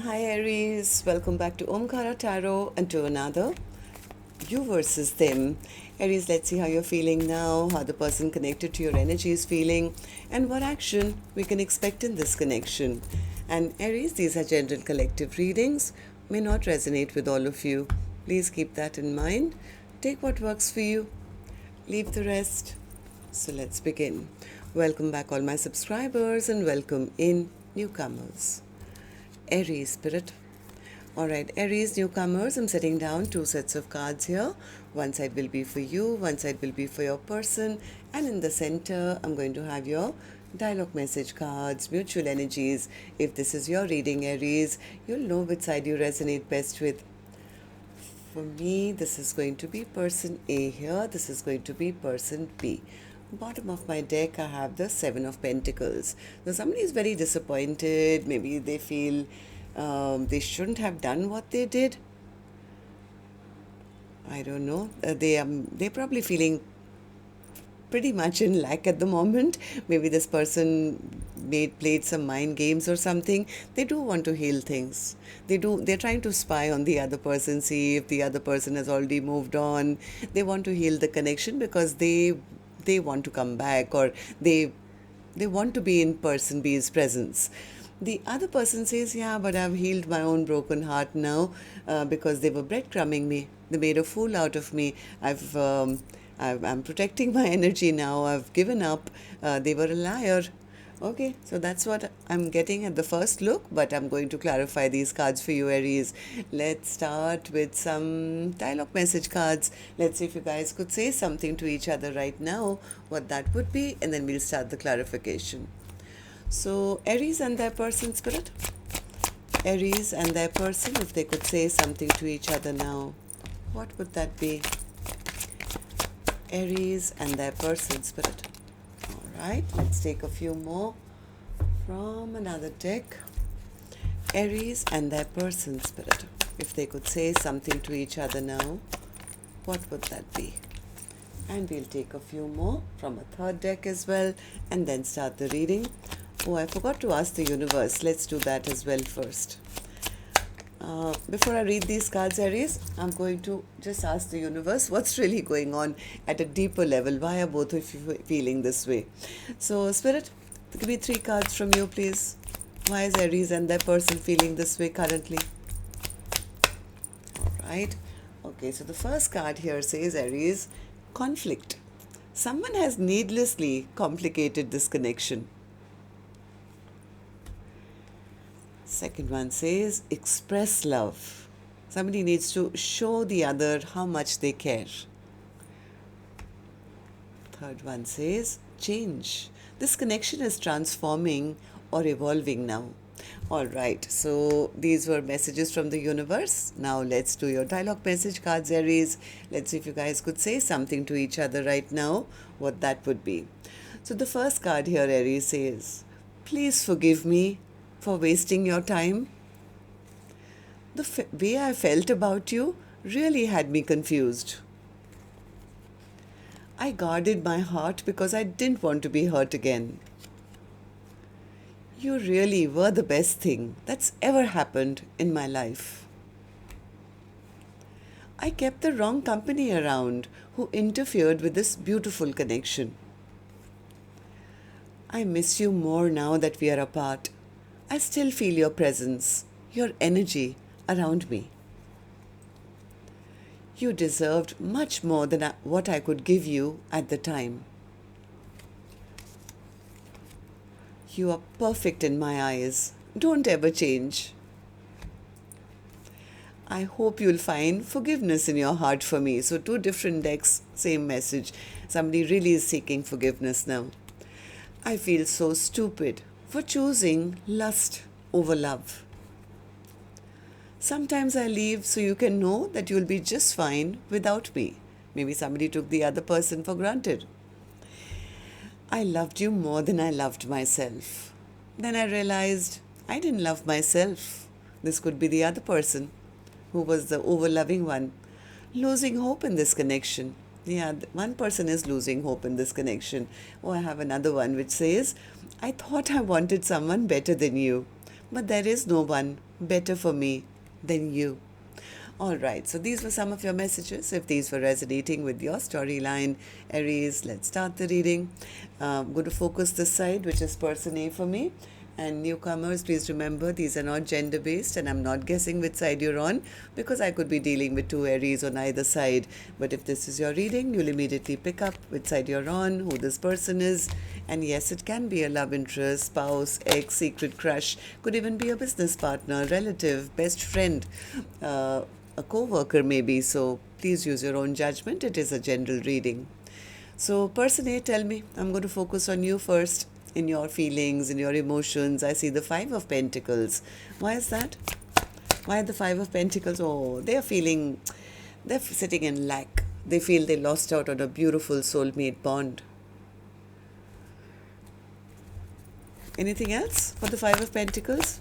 Hi Aries, welcome back to Omkaratarot and to another you versus them. Aries, let's see how you're feeling now, how the person connected to your energy is feeling, and what action we can expect in this connection. And Aries, these are general collective readings, may not resonate with all of you. Please keep that in mind. Take what works for you, leave the rest. So let's begin. Welcome back, all my subscribers, and welcome in newcomers. Aries spirit. Alright, Aries newcomers, I'm setting down two sets of cards here. One side will be for you, one side will be for your person, and in the center, I'm going to have your dialogue message cards, mutual energies. If this is your reading, Aries, you'll know which side you resonate best with. For me, this is going to be person A here, this is going to be person B. Bottom of my deck, I have the Seven of Pentacles. So somebody is very disappointed. Maybe they feel they shouldn't have done what they did. I don't know. They're probably feeling pretty much in lack at the moment. Maybe this person played some mind games or something. They do want to heal things. They're trying to spy on the other person, see if the other person has already moved on. They want to heal the connection because they want to come back, or they want to be in person, be his presence. The other person says, yeah, but I've healed my own broken heart now, because they were breadcrumbing me. They made a fool out of me. I'm protecting my energy now. I've given up. They were a liar. Okay, so that's what I'm getting at the first look, but I'm going to clarify these cards for you, Aries. Let's start with some dialogue message cards. Let's see if you guys could say something to each other right now, what that would be, and then we'll start the clarification. So, Aries and their person, spirit. Aries and their person, if they could say something to each other now, what would that be? Aries and their person, spirit. Alright, let's take a few more from another deck. Aries and their person, spirit. If they could say something to each other now, what would that be? And we'll take a few more from a third deck as well, and then start the reading. Oh, I forgot to ask the universe. Let's do that as well first. Before I read these cards, Aries, I'm going to just ask the universe what's really going on at a deeper level. Why are both of you feeling this way? So, Spirit, give me 3 cards from you, please. Why is Aries and their person feeling this way currently? All right. Okay, so the first card here says, Aries, conflict. Someone has needlessly complicated this connection. Second one says, express love. Somebody needs to show the other how much they care. Third one says, change. This connection is transforming or evolving now. All right, so these were messages from the universe. Now let's do your dialogue message cards, Aries. Let's see if you guys could say something to each other right now, what that would be. So the first card here, Aries, says, please forgive me for wasting your time. The way I felt about you really had me confused. I guarded my heart because I didn't want to be hurt again. You really were the best thing that's ever happened in my life. I kept the wrong company around who interfered with this beautiful connection. I miss you more now that we are apart. I still feel your presence, your energy around me. You deserved much more than what I could give you at the time. You are perfect in my eyes. Don't ever change. I hope you'll find forgiveness in your heart for me. So 2 different decks, same message. Somebody really is seeking forgiveness now. I feel so stupid for choosing lust over love. Sometimes I leave so you can know that you'll be just fine without me. Maybe somebody took the other person for granted. I loved you more than I loved myself. Then I realized I didn't love myself. This could be the other person who was the over-loving one, losing hope in this connection. Yeah, one person is losing hope in this connection. Oh, I have another one which says, I thought I wanted someone better than you, but there is no one better for me than you. All right, so these were some of your messages. If these were resonating with your storyline, Aries, let's start the reading. I'm going to focus this side, which is person A for me. And newcomers, please remember, these are not gender-based, and I'm not guessing which side you're on, because I could be dealing with two Aries on either side. But if this is your reading, you'll immediately pick up which side you're on, who this person is. And yes, it can be a love interest, spouse, ex, secret crush, could even be a business partner, relative, best friend, a co-worker maybe. So please use your own judgment. It is a general reading. So person A, tell me. I'm going to focus on you first, in your feelings, in your emotions. I see the Five of Pentacles. Why is that? Why the Five of Pentacles? Oh, they're sitting in lack. They feel they lost out on a beautiful soulmate bond. Anything else for the Five of Pentacles?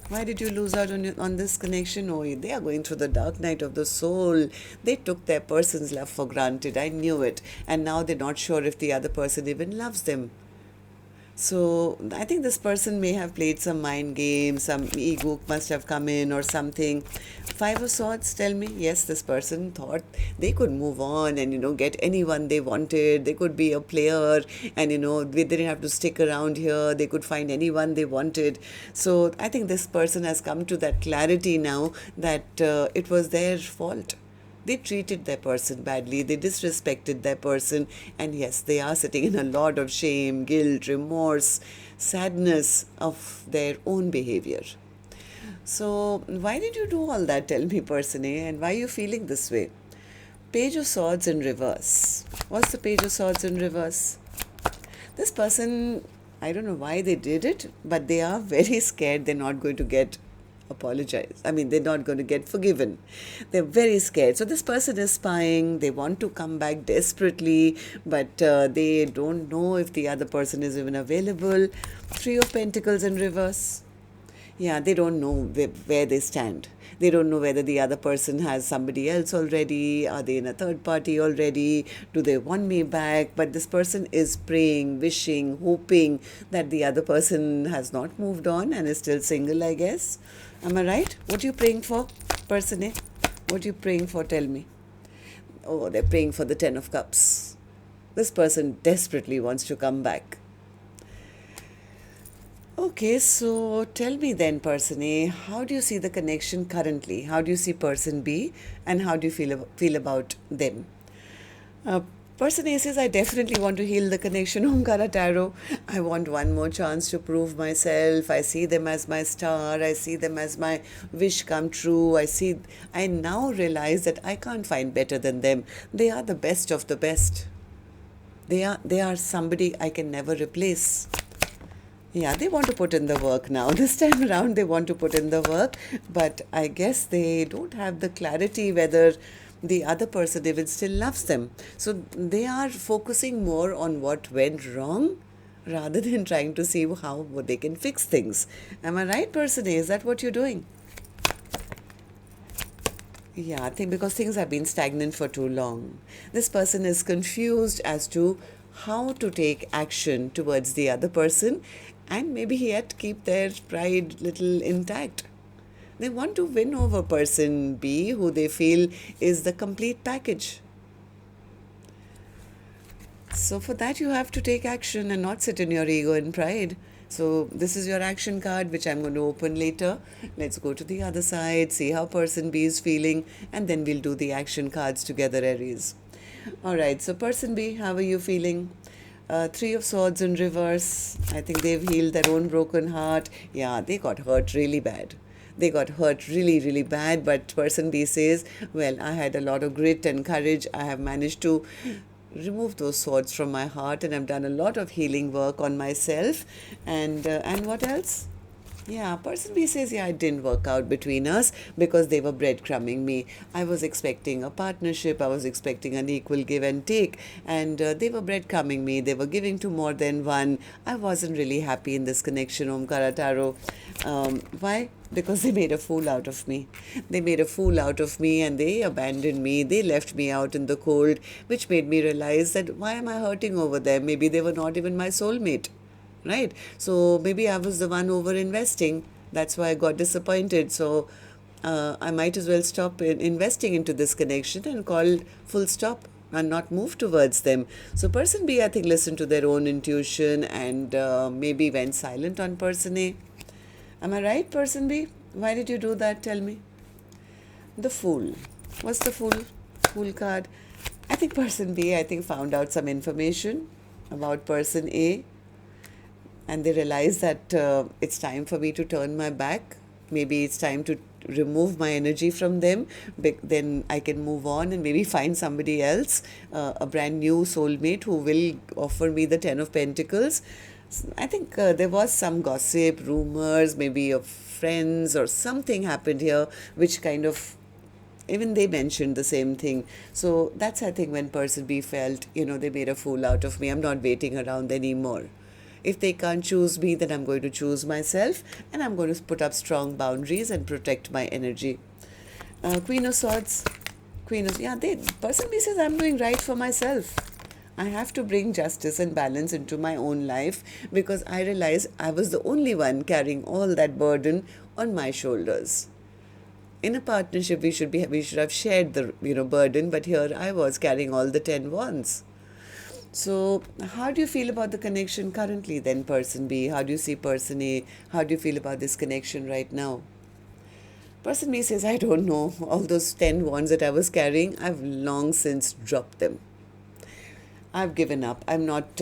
Why did you lose out on this connection? Oh, they are going through the dark night of the soul. They took their person's love for granted. I knew it. And now they're not sure if the other person even loves them. So I think this person may have played some mind game, some ego must have come in or something. Five of Swords, tell me. Yes, this person thought they could move on and, get anyone they wanted. They could be a player and, they didn't have to stick around here. They could find anyone they wanted. So I think this person has come to that clarity now that it was their fault. They treated their person badly, they disrespected their person, and yes, they are sitting in a lot of shame, guilt, remorse, sadness of their own behavior. So why did you do all that? Tell me, person A, and why are you feeling this way? Page of Swords in reverse. What's the Page of Swords in reverse? This person, I don't know why they did it, but they are very scared they're not going to get they're not going to get forgiven. They're very scared. So this person is spying. They want to come back desperately, but they don't know if the other person is even available. Three of Pentacles in reverse. Yeah, they don't know where they stand. They don't know whether the other person has somebody else already. Are they in a third party already? Do they want me back? But this person is praying, wishing, hoping that the other person has not moved on and is still single, I guess. Am I right? What are you praying for, person A? What are you praying for? Tell me. Oh, they're praying for the Ten of Cups. This person desperately wants to come back. Okay, so tell me then, person A, how do you see the connection currently? How do you see person B, and how do you feel about them? Person A says, I definitely want to heal the connection, Omkaratarot. I want one more chance to prove myself. I see them as my star. I see them as my wish come true. I now realize that I can't find better than them. They are the best of the best. They are somebody I can never replace. Yeah, they want to put in the work now. This time around, they want to put in the work, but I guess they don't have the clarity whether the other person even still loves them. So they are focusing more on what went wrong rather than trying to see how they can fix things. Am I right, person A? Is that what you're doing? Yeah, I think because things have been stagnant for too long. This person is confused as to how to take action towards the other person and maybe yet keep their pride little intact. They want to win over person B, who they feel is the complete package. So for that, you have to take action and not sit in your ego and pride. So this is your action card, which I'm going to open later. Let's go to the other side, see how person B is feeling, and then we'll do the action cards together, Aries. All right, so person B, how are you feeling? Three of Swords in reverse. I think they've healed their own broken heart. Yeah, they got hurt really bad. They got hurt really, really bad. But person B says, well, I had a lot of grit and courage. I have managed to remove those swords from my heart, and I've done a lot of healing work on myself. And what else? Yeah, person B says, yeah, it didn't work out between us because they were breadcrumbing me. I was expecting a partnership. I was expecting an equal give and take. And they were breadcrumbing me. They were giving to more than one. I wasn't really happy in this connection, Omkaratarot. Why? Because they made a fool out of me. They made a fool out of me and they abandoned me. They left me out in the cold, which made me realize that why am I hurting over them? Maybe they were not even my soulmate. right? So maybe I was the one over investing. That's why I got disappointed. So I might as well stop investing into this connection and call full stop and not move towards them. So person B, I think, listened to their own intuition and maybe went silent on person A. Am I right, person B? Why did you do that? Tell me. The Fool. What's the Fool? Fool card. I think person B, I think, found out some information about person A, and they realize that it's time for me to turn my back. Maybe it's time to remove my energy from them. Then I can move on and maybe find somebody else, a brand new soulmate who will offer me the Ten of Pentacles. I think there was some gossip, rumors, maybe of friends or something happened here, which kind of, even they mentioned the same thing. So that's, I think, when person B felt, they made a fool out of me. I'm not waiting around anymore. If they can't choose me, then I'm going to choose myself, and I'm going to put up strong boundaries and protect my energy. Queen of Swords. Person B says, I'm doing right for myself. I have to bring justice and balance into my own life, because I realize I was the only one carrying all that burden on my shoulders. In a partnership, we should have shared the burden, but here I was carrying all the 10 wands. So how do you feel about the connection currently then, person B? How do you see person A? How do you feel about this connection right now? Person B says, I don't know. All those 10 wands that I was carrying, I've long since dropped them. I've given up. I'm not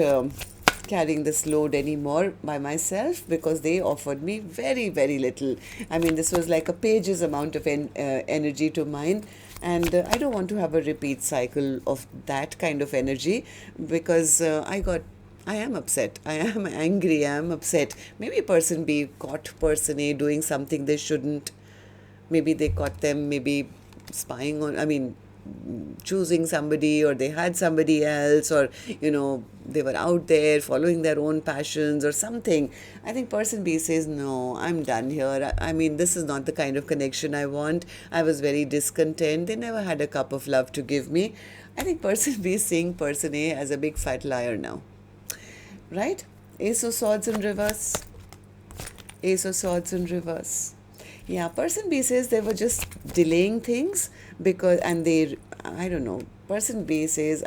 carrying this load anymore by myself, because they offered me very, very little. I mean, this was like a page's amount of energy to mine. And I don't want to have a repeat cycle of that kind of energy, because I am upset. I am angry. I am upset. Maybe person B caught person A doing something they shouldn't. Maybe they caught them maybe spying on, choosing somebody, or they had somebody else, or they were out there following their own passions or something. I think person B says, no, I'm done here. This is not the kind of connection I want. I was very discontent. They never had a cup of love to give me. I think person B is seeing person A as a big fat liar now, right? Ace of Swords in reverse. Ace of Swords in reverse. Yeah, person B says they were just delaying things I don't know. Person B says,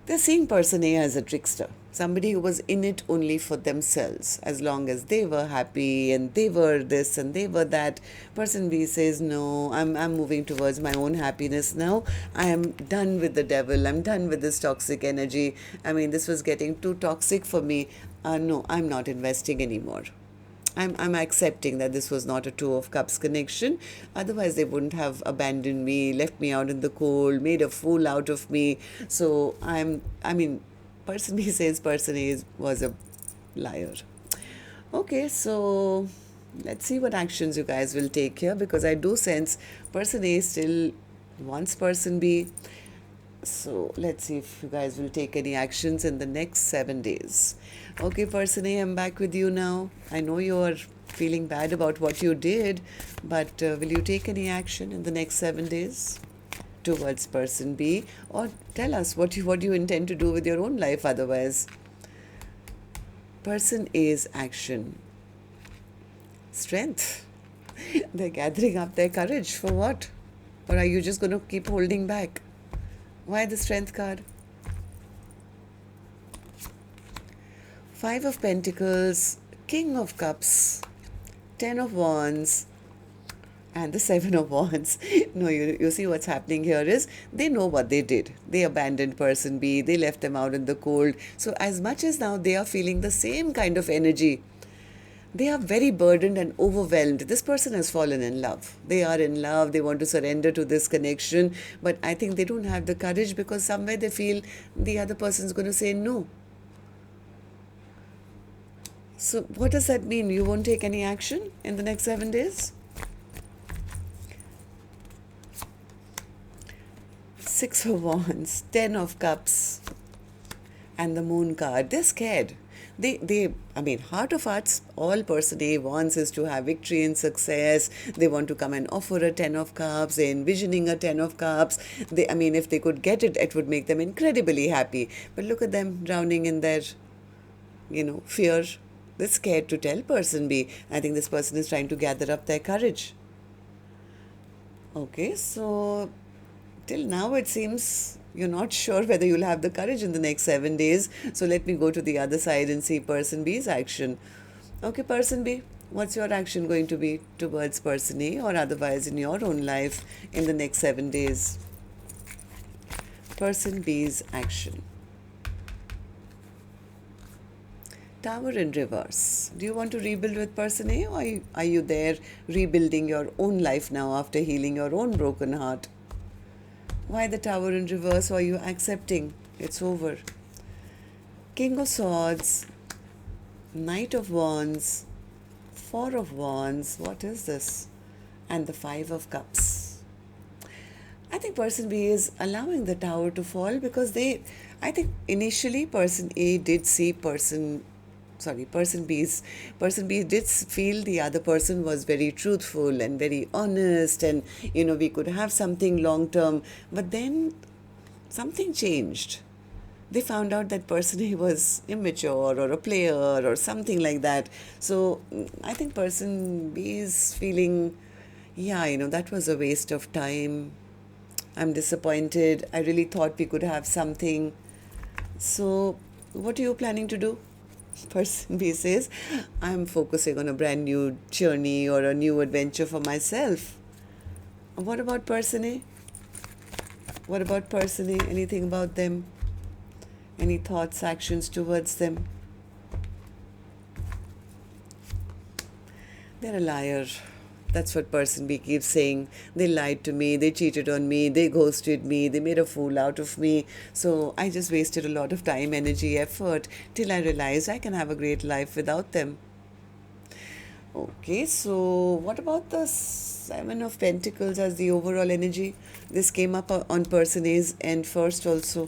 they're seeing person A as a trickster. Somebody who was in it only for themselves. As long as they were happy and they were this and they were that. Person B says, no, I'm moving towards my own happiness now. I am done with the devil. I'm done with this toxic energy. This was getting too toxic for me. No, I'm not investing anymore. I'm accepting that this was not a Two of Cups connection. Otherwise, they wouldn't have abandoned me, left me out in the cold, made a fool out of me. So person B says person A was a liar. Okay, so let's see what actions you guys will take here, because I do sense person A still wants person B. So let's see if you guys will take any actions in the next 7 days. Okay, person A, I'm back with you now. I know you're feeling bad about what you did, but will you take any action in the next 7 days towards person B? Or tell us what you intend to do with your own life otherwise. Person A's action. Strength. They're gathering up their courage for what? Or are you just going to keep holding back? Why the Strength card? Five of Pentacles, King of Cups, 10 of Wands, and the 7 of Wands. No, you see what's happening here is they know what they did. They abandoned person B. They left them out in the cold. So as much as now they are feeling the same kind of energy, they are very burdened and overwhelmed. This person has fallen in love. They are in love. They want to surrender to this connection. But I think they don't have the courage, because somewhere they feel the other person is going to say no. So what does that mean? You won't take any action in the next 7 days? 6 of Wands, 10 of Cups, and the Moon card. They're scared. Heart of hearts, all person A wants is to have victory and success. They want to come and offer a 10 of Cups. They're envisioning a 10 of Cups. If they could get it, it would make them incredibly happy. But look at them drowning in their fear. They're scared to tell person B. I think this person is trying to gather up their courage. Okay, so till now it seems you're not sure whether you'll have the courage in the next 7 days. So let me go to the other side and see person B's action. Okay, person B, what's your action going to be towards person A or otherwise in your own life in the next 7 days? Person B's action. Tower in reverse. Do you want to rebuild with person A, or are you there rebuilding your own life now after healing your own broken heart? Why the Tower in reverse? Or are you accepting it's over? King of Swords, Knight of Wands, Four of Wands. What is this? And the Five of Cups. I think person B is allowing the tower to fall because I think initially person A did see person B did feel the other person was very truthful and very honest, and we could have something long term. But then something changed. They found out that person A was immature or a player or something like that. So I think person B is feeling, that was a waste of time. I'm disappointed. I really thought we could have something. So what are you planning to do? Person B says, I'm focusing on a brand new journey or a new adventure for myself. What about person A? What about person A? Anything about them? Any thoughts, actions towards them? They're a liar. That's what person B keeps saying. They lied to me, they cheated on me, they ghosted me, they made a fool out of me. So I just wasted a lot of time, energy, effort till I realized I can have a great life without them. Okay, so what about the Seven of Pentacles as the overall energy? This came up on person A's end first also.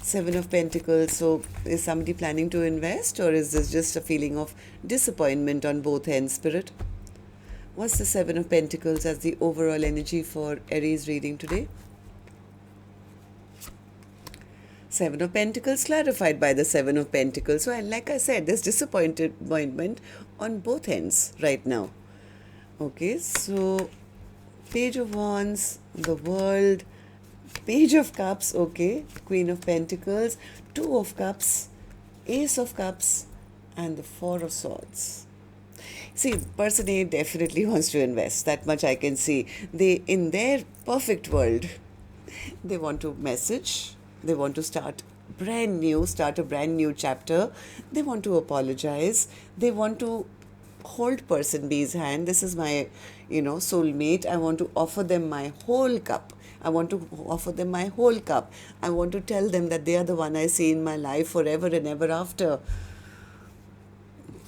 Seven of Pentacles. So is somebody planning to invest, or is this just a feeling of disappointment on both ends, Spirit? What's the Seven of Pentacles as the overall energy for Aries reading today? Seven of Pentacles clarified by the Seven of Pentacles. So like I said, there's disappointment on both ends right now. Okay, so Page of Wands, the World, Page of Cups, okay, Queen of Pentacles, Two of Cups, Ace of Cups, and the Four of Swords. See, person A definitely wants to invest. That much I can see. In their perfect world, they want to message. They want to start a brand new chapter. They want to apologize. They want to hold person B's hand. This is my, soulmate. I want to offer them my whole cup. I want to offer them my whole cup. I want to tell them that they are the one I see in my life forever and ever after.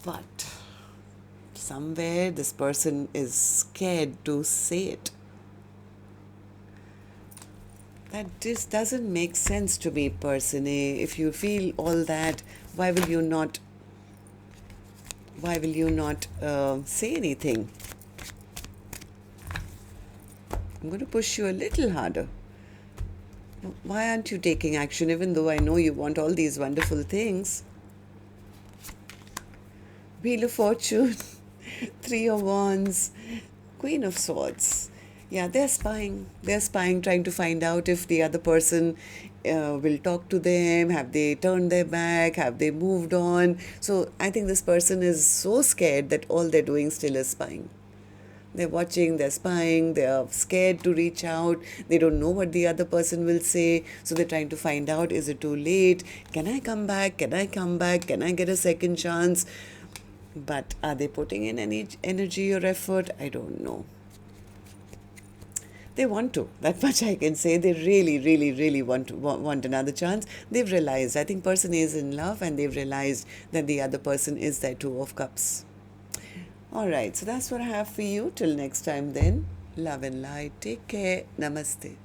But somewhere this person is scared to say it. That just doesn't make sense to me, person A. If you feel all that, why will you not say anything? I'm going to push you a little harder. Why aren't you taking action, even though I know you want all these wonderful things? Wheel of Fortune, Three of Wands, Queen of Swords. Yeah, they're spying. They're spying, trying to find out if the other person will talk to them. Have they turned their back? Have they moved on? So I think this person is so scared that all they're doing still is spying. They're watching, they're spying, they're scared to reach out. They don't know what the other person will say. So they're trying to find out, is it too late? Can I come back? Can I come back? Can I get a second chance? But are they putting in any energy or effort? I don't know. They want to. That much I can say. They really, really, really want another chance. They've realized, I think person A is in love, and they've realized that the other person is their Two of Cups. All right, so that's what I have for you. Till next time then. Love and light. Take care. Namaste.